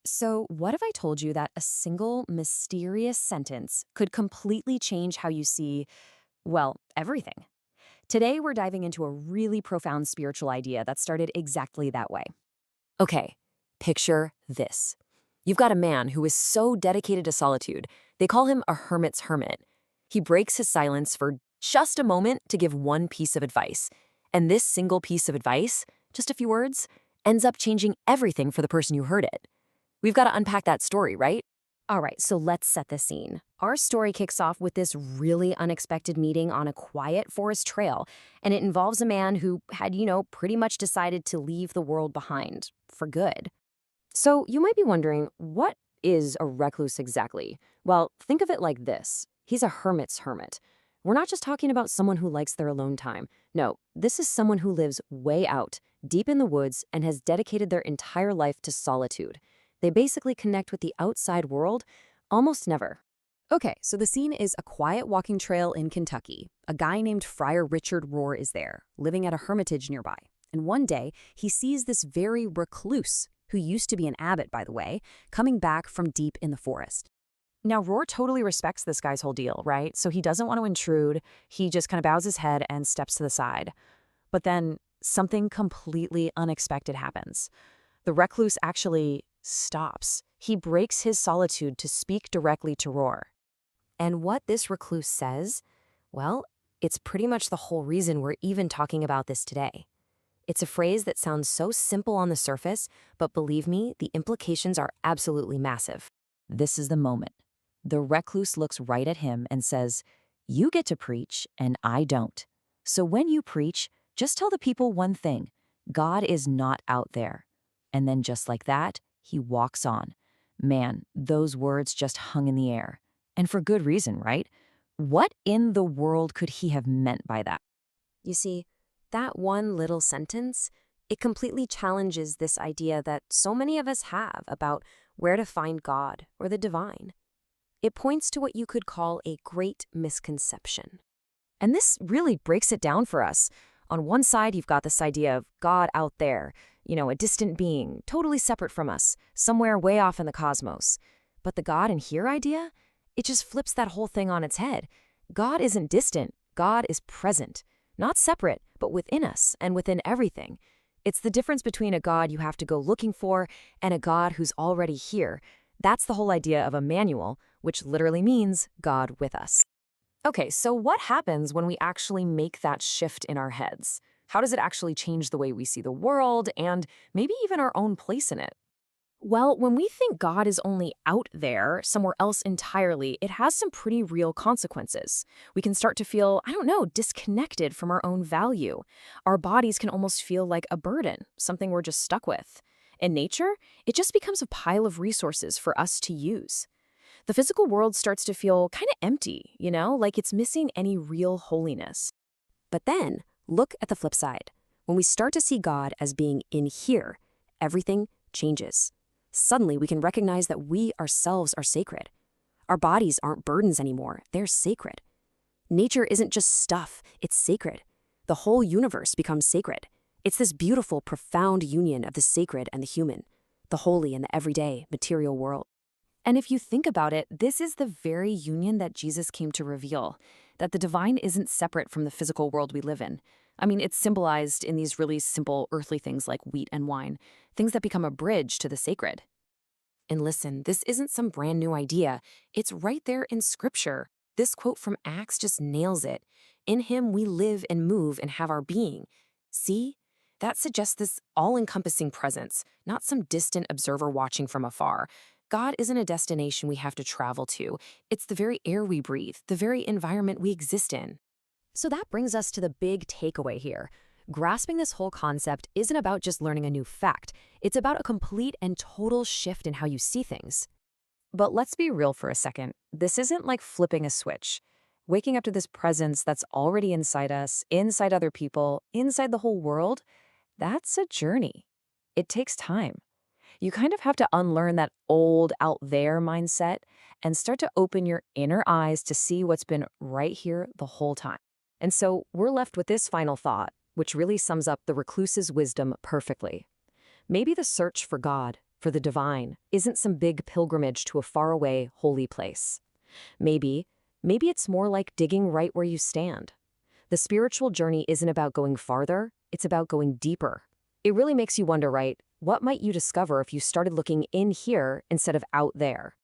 So, what if I told you that a single mysterious sentence could completely change how you see, well, everything? Today, we're diving into a really profound spiritual idea that started exactly that way. Okay, picture this. You've got a man who is so dedicated to solitude, they call him a hermit's hermit. He breaks his silence for just a moment to give one piece of advice. And this single piece of advice, just a few words, ends up changing everything for the person who heard it. We've got to unpack that story, right? All right, so let's set the scene. Our story kicks off with this really unexpected meeting on a quiet forest trail, and it involves a man who had, pretty much decided to leave the world behind for good. So you might be wondering, what is a recluse exactly? Well, think of it like this. He's a hermit's hermit. We're not just talking about someone who likes their alone time. No, this is someone who lives way out, deep in the woods, and has dedicated their entire life to solitude. They basically connect with the outside world almost never. Okay, so the scene is a quiet walking trail in Kentucky. A guy named Friar Richard Rohr is there, living at a hermitage nearby. And one day, he sees this very recluse, who used to be an abbot, by the way, coming back from deep in the forest. Now, Rohr totally respects this guy's whole deal, right? So he doesn't want to intrude. He just kind of bows his head and steps to the side. But then something completely unexpected happens. The recluse actually stops. He breaks his solitude to speak directly to Rohr. And what this recluse says, well, it's pretty much the whole reason we're even talking about this today. It's a phrase that sounds so simple on the surface, but believe me, the implications are absolutely massive. This is the moment. The recluse looks right at him and says, "You get to preach, and I don't. So when you preach, just tell the people one thing: God is not out there." And then just like that, he walks on. Man, those words just hung in the air. And for good reason, right? What in the world could he have meant by that? You see, that one little sentence, it completely challenges this idea that so many of us have about where to find God or the divine. It points to what you could call a great misconception. And this really breaks it down for us. On one side, you've got this idea of God out there, a distant being, totally separate from us, somewhere way off in the cosmos. But the God in here idea, it just flips that whole thing on its head. God isn't distant, God is present. Not separate, but within us and within everything. It's the difference between a God you have to go looking for and a God who's already here. That's the whole idea of Emmanuel, which literally means God with us. Okay, so what happens when we actually make that shift in our heads? How does it actually change the way we see the world and maybe even our own place in it? Well, when we think God is only out there, somewhere else entirely, it has some pretty real consequences. We can start to feel, I don't know, disconnected from our own value. Our bodies can almost feel like a burden, something we're just stuck with. In nature, it just becomes a pile of resources for us to use. The physical world starts to feel kind of empty, like it's missing any real holiness. But then, look at the flip side. When we start to see God as being in here, everything changes. Suddenly, we can recognize that we ourselves are sacred. Our bodies aren't burdens anymore, they're sacred. Nature isn't just stuff, it's sacred. The whole universe becomes sacred. It's this beautiful, profound union of the sacred and the human, the holy and the everyday, material world. And if you think about it, this is the very union that Jesus came to reveal, that the divine isn't separate from the physical world we live in. I mean, it's symbolized in these really simple earthly things like wheat and wine, things that become a bridge to the sacred. And listen, this isn't some brand new idea. It's right there in Scripture. This quote from Acts just nails it. In him we live and move and have our being. See? That suggests this all-encompassing presence, not some distant observer watching from afar. God isn't a destination we have to travel to. It's the very air we breathe, the very environment we exist in. So that brings us to the big takeaway here. Grasping this whole concept isn't about just learning a new fact. It's about a complete and total shift in how you see things. But let's be real for a second. This isn't like flipping a switch. Waking up to this presence that's already inside us, inside other people, inside the whole world, that's a journey. It takes time. You kind of have to unlearn that old out there mindset and start to open your inner eyes to see what's been right here the whole time. And so we're left with this final thought, which really sums up the recluse's wisdom perfectly. Maybe the search for God, for the divine isn't some big pilgrimage to a faraway, holy place. Maybe it's more like digging right where you stand. The spiritual journey isn't about going farther, it's about going deeper. It really makes you wonder, right? What might you discover if you started looking in here instead of out there?